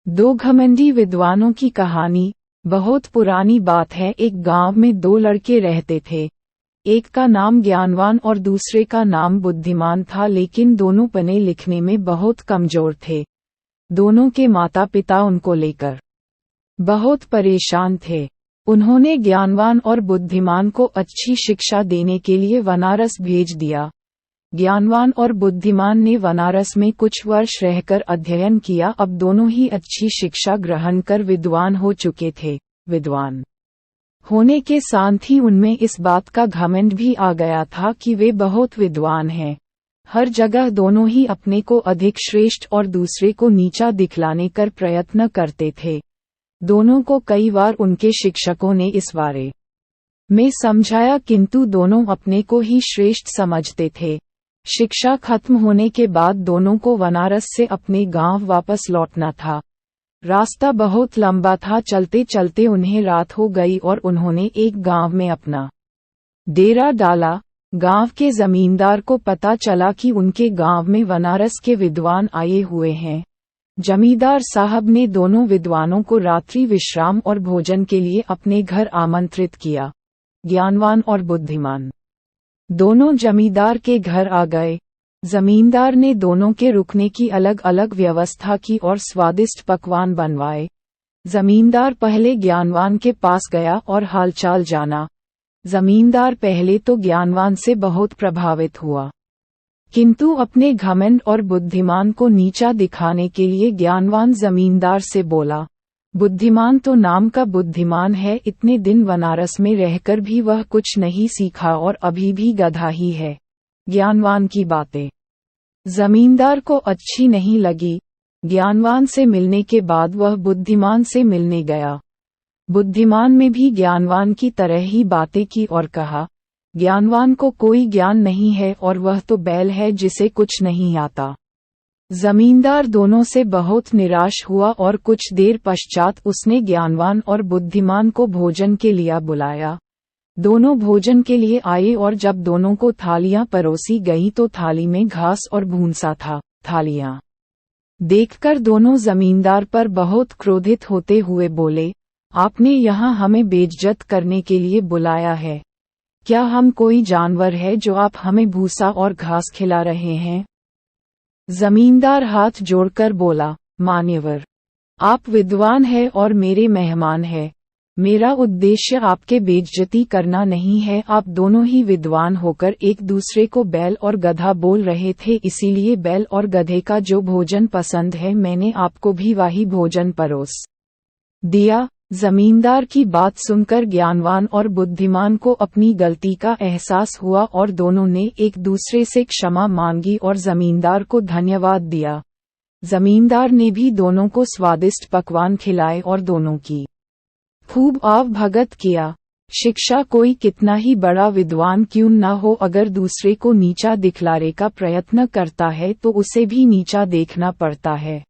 दो घमंडी विद्वानों की कहानी। बहुत पुरानी बात है। एक गांव में दो लड़के रहते थे। एक का नाम ज्ञानवान और दूसरे का नाम बुद्धिमान था, लेकिन दोनों पढ़ने लिखने में बहुत कमजोर थे। दोनों के माता पिता उनको लेकर बहुत परेशान थे। उन्होंने ज्ञानवान और बुद्धिमान को अच्छी शिक्षा देने के लिए बनारस भेज दिया। ज्ञानवान और बुद्धिमान ने बनारस में कुछ वर्ष रहकर अध्ययन किया। अब दोनों ही अच्छी शिक्षा ग्रहण कर विद्वान हो चुके थे। विद्वान होने के साथ ही उनमें इस बात का घमंड भी आ गया था कि वे बहुत विद्वान हैं। हर जगह दोनों ही अपने को अधिक श्रेष्ठ और दूसरे को नीचा दिखलाने कर प्रयत्न करते थे। दोनों को कई बार उनके शिक्षकों ने इस बारे में समझाया, किंतु दोनों अपने को ही श्रेष्ठ समझते थे। शिक्षा खत्म होने के बाद दोनों को बनारस से अपने गांव वापस लौटना था। रास्ता बहुत लंबा था। चलते चलते उन्हें रात हो गई और उन्होंने एक गांव में अपना डेरा डाला। गांव के जमींदार को पता चला कि उनके गांव में बनारस के विद्वान आए हुए हैं। जमींदार साहब ने दोनों विद्वानों को रात्रि विश्राम और भोजन के लिए अपने घर आमंत्रित किया। ज्ञानवान और बुद्धिमान दोनों जमींदार के घर आ गए। जमींदार ने दोनों के रुकने की अलग अलग व्यवस्था की और स्वादिष्ट पकवान बनवाए। जमींदार पहले ज्ञानवान के पास गया और हालचाल जाना। जमींदार पहले तो ज्ञानवान से बहुत प्रभावित हुआ, किंतु अपने घमंड और बुद्धिमान को नीचा दिखाने के लिए ज्ञानवान जमींदार से बोला, बुद्धिमान तो नाम का बुद्धिमान है, इतने दिन बनारस में रहकर भी वह कुछ नहीं सीखा और अभी भी गधा ही है। ज्ञानवान की बातें जमींदार को अच्छी नहीं लगी। ज्ञानवान से मिलने के बाद वह बुद्धिमान से मिलने गया। बुद्धिमान में भी ज्ञानवान की तरह ही बातें की और कहा, ज्ञानवान को कोई ज्ञान नहीं है और वह तो बैल है जिसे कुछ नहीं आता। जमींदार दोनों से बहुत निराश हुआ और कुछ देर पश्चात उसने ज्ञानवान और बुद्धिमान को भोजन के लिए बुलाया। दोनों भोजन के लिए आए और जब दोनों को थालियां परोसी गईं तो थाली में घास और भूंसा था। थालियां देखकर दोनों जमींदार पर बहुत क्रोधित होते हुए बोले, आपने यहाँ हमें बेइज्जत करने के लिए बुलाया है। क्या हम कोई जानवर है जो आप हमें भूसा और घास खिला रहे हैं? जमींदार हाथ जोड़कर बोला, मान्यवर, आप विद्वान हैं और मेरे मेहमान हैं। मेरा उद्देश्य आपके बेइज्जती करना नहीं है। आप दोनों ही विद्वान होकर एक दूसरे को बैल और गधा बोल रहे थे, इसीलिए बैल और गधे का जो भोजन पसंद है मैंने आपको भी वही भोजन परोस दिया। जमींदार की बात सुनकर ज्ञानवान और बुद्धिमान को अपनी गलती का एहसास हुआ और दोनों ने एक दूसरे से क्षमा मांगी और जमींदार को धन्यवाद दिया। जमींदार ने भी दोनों को स्वादिष्ट पकवान खिलाए और दोनों की खूब आवभगत किया। शिक्षा कोई कितना ही बड़ा विद्वान क्यों न हो, अगर दूसरे को नीचा दिखलाने का प्रयत्न करता है तो उसे भी नीचा देखना पड़ता है।